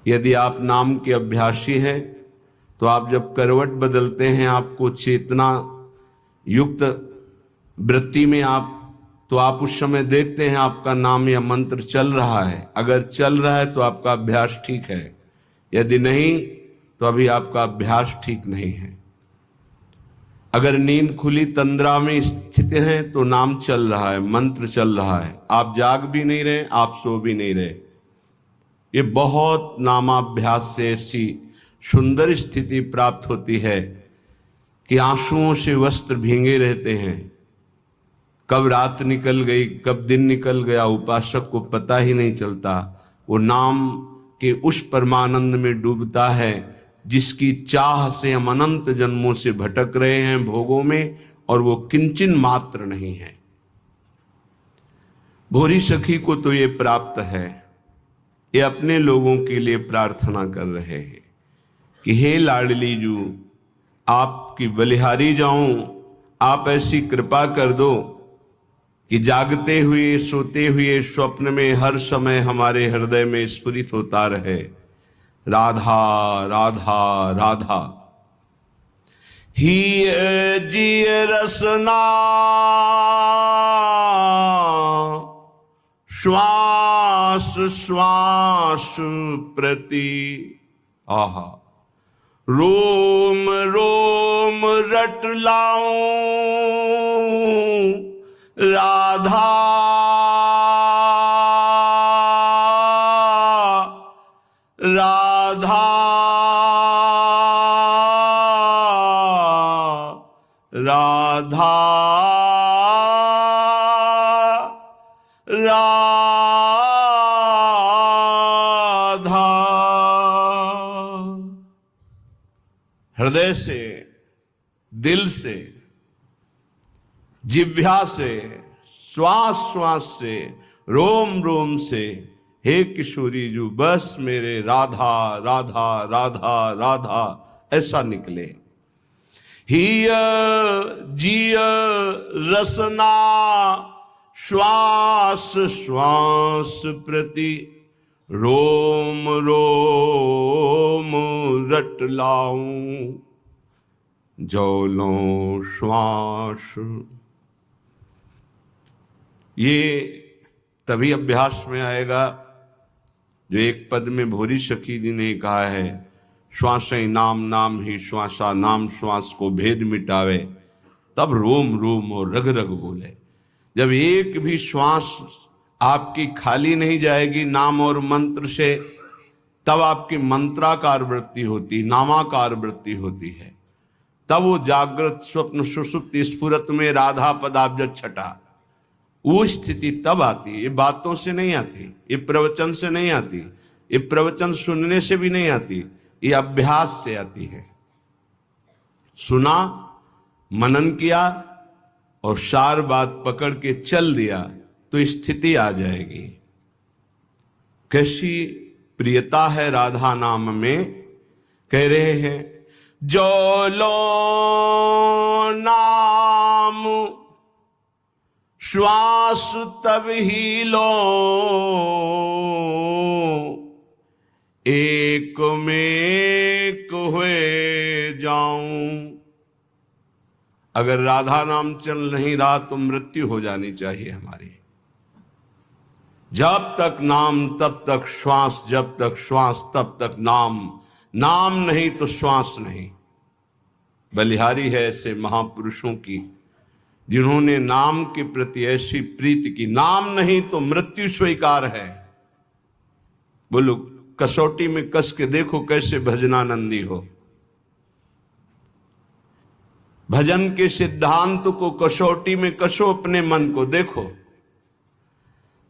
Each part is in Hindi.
यदि आप नाम के अभ्यासी हैं तो आप जब करवट बदलते हैं, आपको चेतना युक्त वृत्ति में तो आप उस समय देखते हैं आपका नाम या मंत्र चल रहा है। अगर चल रहा है तो आपका अभ्यास ठीक है, यदि नहीं तो अभी आपका अभ्यास ठीक नहीं है। अगर नींद खुली तंद्रा में स्थित है तो नाम चल रहा है, मंत्र चल रहा है, आप जाग भी नहीं रहे, आप सो भी नहीं रहे। ये बहुत नामाभ्यास से ऐसी सुंदर स्थिति प्राप्त होती है कि आंसुओं से वस्त्र भींगे रहते हैं। कब रात निकल गई, कब दिन निकल गया, उपासक को पता ही नहीं चलता। वो नाम के उस परमानंद में डूबता है जिसकी चाह से हम अनंत जन्मों से भटक रहे हैं भोगों में, और वो किंचन मात्र नहीं है। भोरी सखी को तो ये प्राप्त है। ये अपने लोगों के लिए प्रार्थना कर रहे हैं कि हे लाडली जू, आपकी बलिहारी जाऊं, आप ऐसी कृपा कर दो कि जागते हुए सोते हुए स्वप्न में हर समय हमारे हृदय में स्फुरित होता रहे, राधा राधा राधा। ही जिय रसना श्वास श्वास प्रति, आहा, रोम रोम रट लाऊं राधा राधा राधा राधा। हृदय से, दिल से, जिह्वा से, श्वास श्वास से, रोम रोम से, हे किशोरी जू बस मेरे राधा राधा राधा राधा ऐसा निकले। हिय जिय रसना श्वास श्वास प्रति, रोम रोम रट लाऊं जौलों श्वास। ये तभी अभ्यास में आएगा जो एक पद में भोरी सखी जी ने कहा है, श्वास ही नाम नाम ही श्वासा, नाम श्वास को भेद मिटावे, तब रोम रोम और रग रग बोले। जब एक भी श्वास आपकी खाली नहीं जाएगी नाम और मंत्र से, तब आपकी मंत्राकार वृत्ति होती, नामाकार वृत्ति होती है। तब वो जागृत स्वप्न सुषुप्ति स्फुरत में राधा पदाब्ज छटा, वो स्थिति तब आती है। ये बातों से नहीं आती, ये प्रवचन से नहीं आती, ये प्रवचन सुनने से भी नहीं आती, ये अभ्यास से आती है। सुना, मनन किया और सार बात पकड़ के चल दिया तो स्थिति आ जाएगी। कैसी प्रियता है राधा नाम में। कह रहे हैं जो लो नाम श्वास तब ही लो, एक में एक हुए जाऊं। अगर राधा नाम चल नहीं रहा तो मृत्यु हो जानी चाहिए हमारी। जब तक नाम तब तक श्वास, जब तक श्वास तब तक नाम, नाम नहीं तो श्वास नहीं। बलिहारी है ऐसे महापुरुषों की जिन्होंने नाम के प्रति ऐसी प्रीति की, नाम नहीं तो मृत्यु स्वीकार है। बोलो, कसौटी में कस के देखो कैसे भजनानंदी हो। भजन के सिद्धांत को कसौटी में कसो, अपने मन को देखो।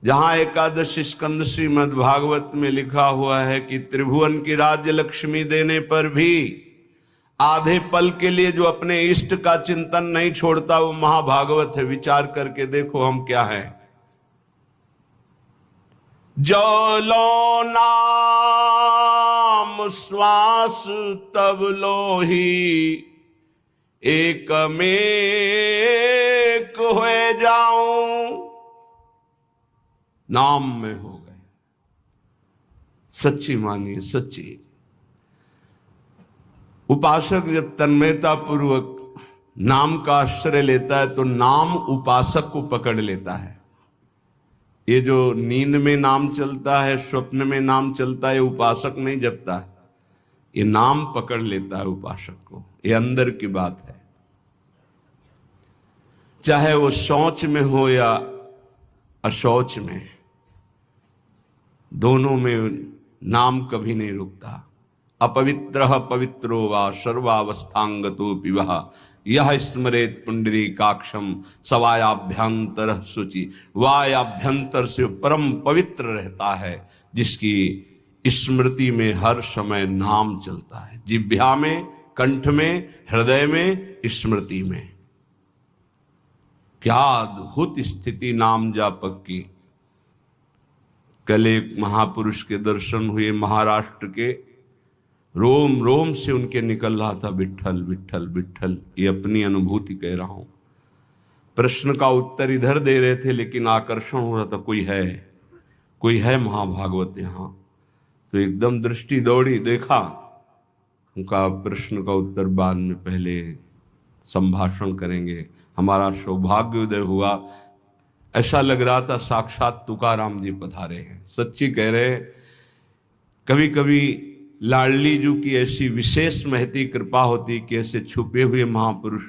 जहां एकादश स्कंद श्रीमद् भागवत में लिखा हुआ है कि त्रिभुवन की राज्य लक्ष्मी देने पर भी आधे पल के लिए जो अपने इष्ट का चिंतन नहीं छोड़ता वो महाभागवत है। विचार करके देखो हम क्या है। जो लो नाम श्वास तब लो ही, एक में एक हुए जाऊं। नाम में हो गए, सच्ची मानिए, सच्ची। उपासक जब तन्मयता पूर्वक नाम का आश्रय लेता है तो नाम उपासक को पकड़ लेता है। ये जो नींद में नाम चलता है, स्वप्न में नाम चलता है, उपासक नहीं जपता है, ये नाम पकड़ लेता है उपासक को। ये अंदर की बात है। चाहे वो शौच में हो या अशौच में, दोनों में नाम कभी नहीं रुकता। अपवित्रः पवित्रो वा सर्वावस्थांगतो पिबः यह स्मरेत पुंडरीकाक्षम सवायाभ्यंतर शुचि। वायाभ्यंतर से परम पवित्र रहता है जिसकी स्मृति में हर समय नाम चलता है। जिह्वा में, कंठ में, हृदय में, स्मृति में। क्या अद्भुत स्थिति नाम जापक की। कल एक महापुरुष के दर्शन हुए, महाराष्ट्र के। रोम रोम से उनके निकल रहा था विट्ठल विट्ठल विट्ठल। ये अपनी अनुभूति कह रहा हूं। प्रश्न का उत्तर इधर दे रहे थे लेकिन आकर्षण हो रहा था, कोई है महाभागवत यहाँ। तो एकदम दृष्टि दौड़ी, देखा। उनका प्रश्न का उत्तर बाद में, पहले संभाषण करेंगे। हमारा सौभाग्य उदय हुआ। ऐसा लग रहा था साक्षात तुकाराम जी पधारे हैं। सच्ची कह रहे। कभी कभी लाडली जी की ऐसी विशेष महती कृपा होती कि ऐसे छुपे हुए महापुरुष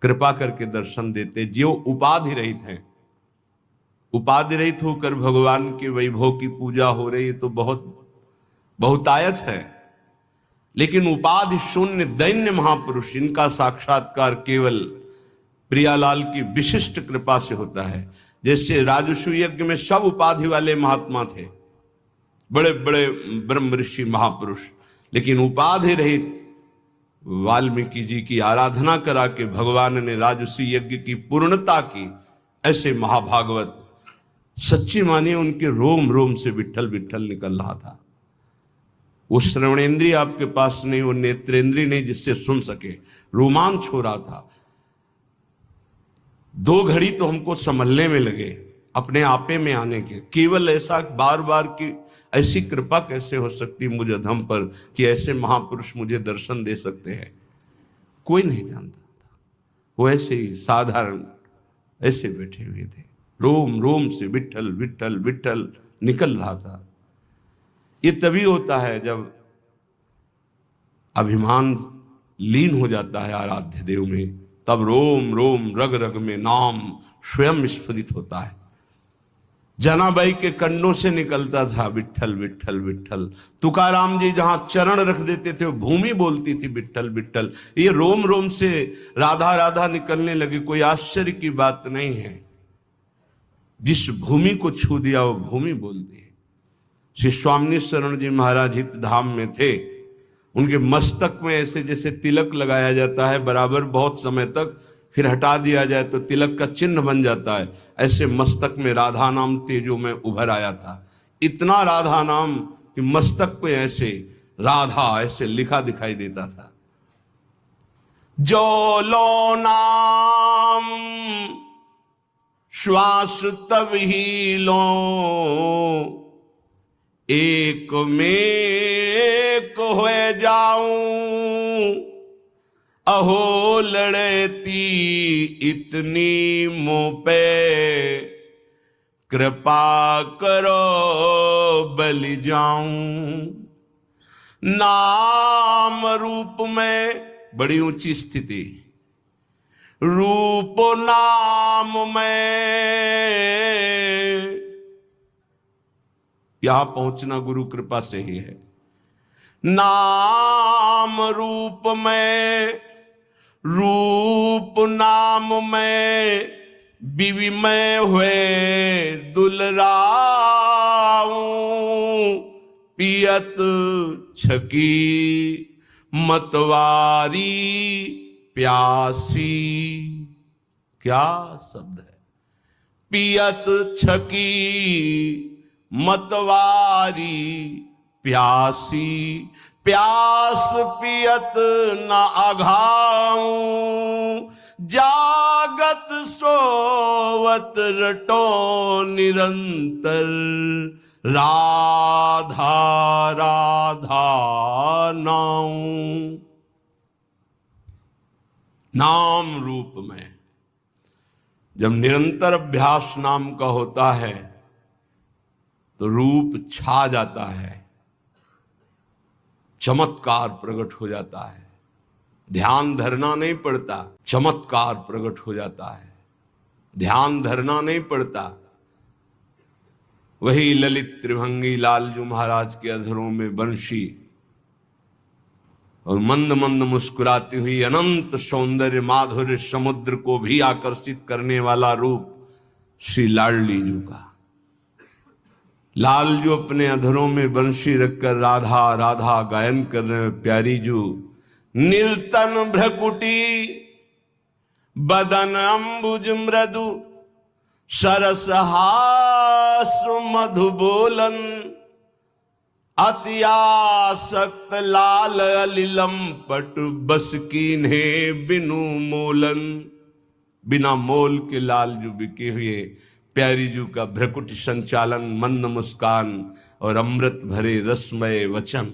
कृपा करके दर्शन देते, जो उपाधि रहित हैं। उपाधि रहित होकर भगवान के वैभव की पूजा हो रही है तो बहुतायत है। लेकिन उपाधि शून्य दैन्य महापुरुष, इनका साक्षात्कार केवल प्रियालाल की विशिष्ट कृपा से होता है। जैसे राजस्व यज्ञ में सब उपाधि वाले महात्मा थे, बड़े बड़े ब्रह्म ऋषि महापुरुष, लेकिन उपाधि रहित वाल्मीकि जी की आराधना करा के भगवान ने राजस्व यज्ञ की पूर्णता की। ऐसे महाभागवत सच्ची मानिए, उनके रोम रोम से विट्ठल विट्ठल निकल रहा था। वो श्रवणेंद्रिय आपके पास नहीं, वो नेत्रेंद्रिय नहीं जिससे सुन सके। रोमांच हो रहा था। 2 घड़ी तो हमको संभलने में लगे, अपने आपे में आने के। केवल ऐसा बार बार की ऐसी कृपा कैसे हो सकती मुझ अधम पर कि ऐसे महापुरुष मुझे दर्शन दे सकते हैं। कोई नहीं जानता था। वो ऐसे ही साधारण ऐसे बैठे हुए थे। रोम रोम से विट्ठल विट्ठल विट्ठल निकल रहा था। ये तभी होता है जब अभिमान लीन हो जाता है आराध्य देव में, तब रोम रोम रग रग में नाम स्वयं स्फुरित होता है। जनाबाई के कंडों से निकलता था विट्ठल विट्ठल विट्ठल। तुकाराम जी जहां चरण रख देते थे वो भूमि बोलती थी विट्ठल विट्ठल। ये रोम रोम से राधा राधा निकलने लगी। कोई आश्चर्य की बात नहीं है। जिस भूमि को छू दिया वो भूमि बोलती है। श्री स्वामी शरण जी महाराज हित धाम में थे। उनके मस्तक में ऐसे जैसे तिलक लगाया जाता है बराबर, बहुत समय तक, फिर हटा दिया जाए तो तिलक का चिन्ह बन जाता है। ऐसे मस्तक में राधा नाम तेजो में उभर आया था। इतना राधा नाम कि मस्तक पे ऐसे राधा ऐसे लिखा दिखाई देता था। जो लो नाम श्वास तब ही लो, एक में एक हो जाऊं। अहो लड़ती इतनी मुँह पे, कृपा करो बलि जाऊं। नाम रूप में बड़ी ऊंची स्थिति, रूप नाम में यहां पहुंचना गुरु कृपा से ही है। नाम रूप में, रूप नाम में विविमय हुए दुलराऊं। पियत छकी मतवारी प्यासी। क्या शब्द है। पियत छकी मतवारी प्यासी। प्यास पियत न अघाऊं। जागत सोवत रटो निरंतर। राधा राधा नाम, नाम रूप में जब निरंतर अभ्यास नाम का होता है तो रूप छा जाता है, चमत्कार प्रकट हो जाता है। ध्यान धरना नहीं पड़ता, चमत्कार प्रकट हो जाता है। ध्यान धरना नहीं पड़ता। वही ललित त्रिभंगी लालजू महाराज के अधरों में बंशी और मंद मंद मुस्कुराती हुई अनंत सौंदर्य माधुर्य समुद्र को भी आकर्षित करने वाला रूप श्री लाडली जू का। लाल जो अपने अधरों में बंशी रखकर राधा राधा गायन कर रहे हैं। प्यारी जू निर्तन भ्रकुटी बदन अंबुज मृदु सरस हासु मधु बोलन अत्यासक्त लाल अलिलम पट बस कीन्हे बिनु मोलन। बिना मोल के लाल जू बिके हुए प्यारी जू का भ्रकुट संचालन, मंद मुस्कान और अमृत भरे रसमय वचन,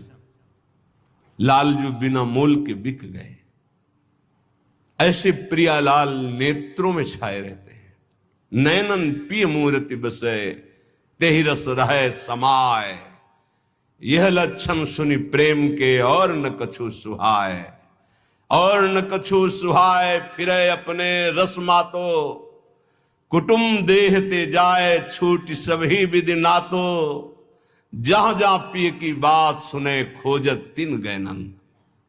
लालजू बिना मोल के बिक गए। ऐसे प्रियालाल नेत्रों में छाए रहते हैं। नैनन पिय मूर्ति बसे तेहि रस रहे समाय, यह लक्षण सुनि प्रेम के और न कछु सुहाय। और न कछु सुहाय फिरे अपने रस मातो, कुटुंब देह ते जाए छूट सभी विधि नातो। जहां जहां पिय की बात सुने खोजत तिन गैनन।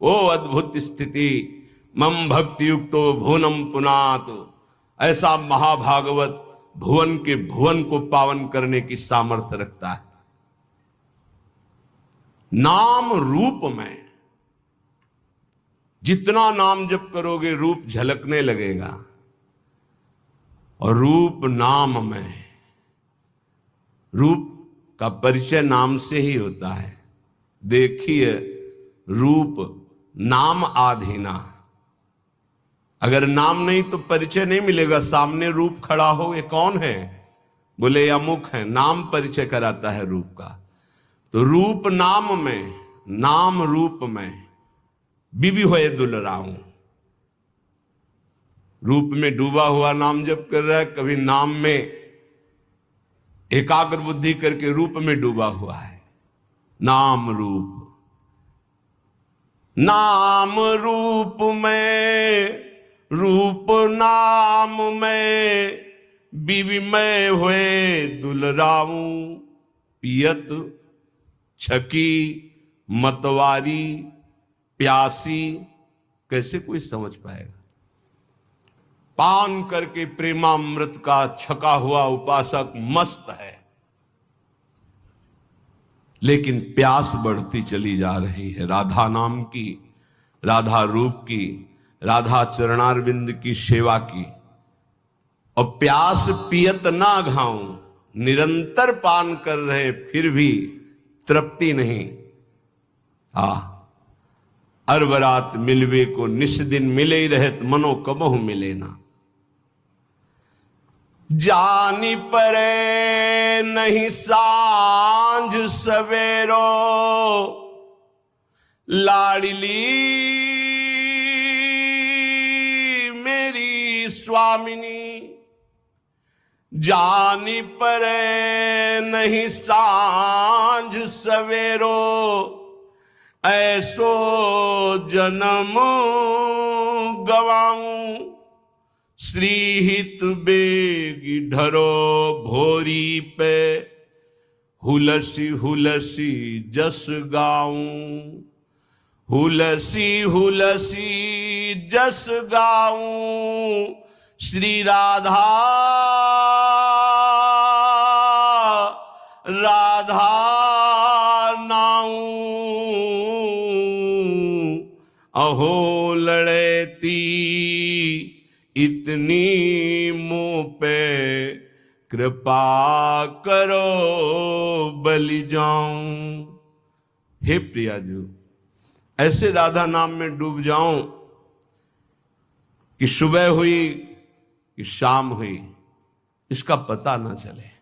ओ अद्भुत स्थिति मम भक्ति युक्तो भुवनम पुनात। ऐसा महाभागवत भुवन के भुवन को पावन करने की सामर्थ्य रखता है। नाम रूप में जितना नाम जप करोगे रूप झलकने लगेगा। और रूप नाम में, रूप का परिचय नाम से ही होता है। देखिए रूप नाम आधीना, अगर नाम नहीं तो परिचय नहीं मिलेगा। सामने रूप खड़ा हो, ये कौन है? बोले अमुक है। नाम परिचय कराता है रूप का। तो रूप नाम में, नाम रूप में बीबी होए दुलराऊं। रूप में डूबा हुआ नाम जप कर रहा है, कभी नाम में एकाग्र बुद्धि करके रूप में डूबा हुआ है। नाम रूप, नाम रूप में, रूप नाम में बीबी मैं हुए दुलराऊं। पियत छकी मतवारी प्यासी, कैसे कोई समझ पाएगा? पान करके प्रेमामृत का छका हुआ उपासक मस्त है, लेकिन प्यास बढ़ती चली जा रही है राधा नाम की, राधा रूप की, राधा चरणारविंद की सेवा की। और प्यास पियत ना घाऊं, निरंतर पान कर रहे फिर भी तृप्ति नहीं। अरबरात मिलवे को निस दिन मिले ही रहत, मनो कबहु मिले ना। जानी परे नहीं सांझ सवेरो, लाडली मेरी स्वामिनी। जानी परे नहीं सांझ सवेरो, ऐसो जन्म गवाऊं। श्रीहित बेगी ढरो भोरी पे, हुलसी हुलसी जस गाऊं। हुलसी हुलसी जस गाऊं, श्री राधा राधा नाऊं। अहो लड़ेती इतनी मुंह पे, कृपा करो बलि जाऊं। हे प्रियाजू, ऐसे राधा नाम में डूब जाऊं कि सुबह हुई कि शाम हुई इसका पता ना चले।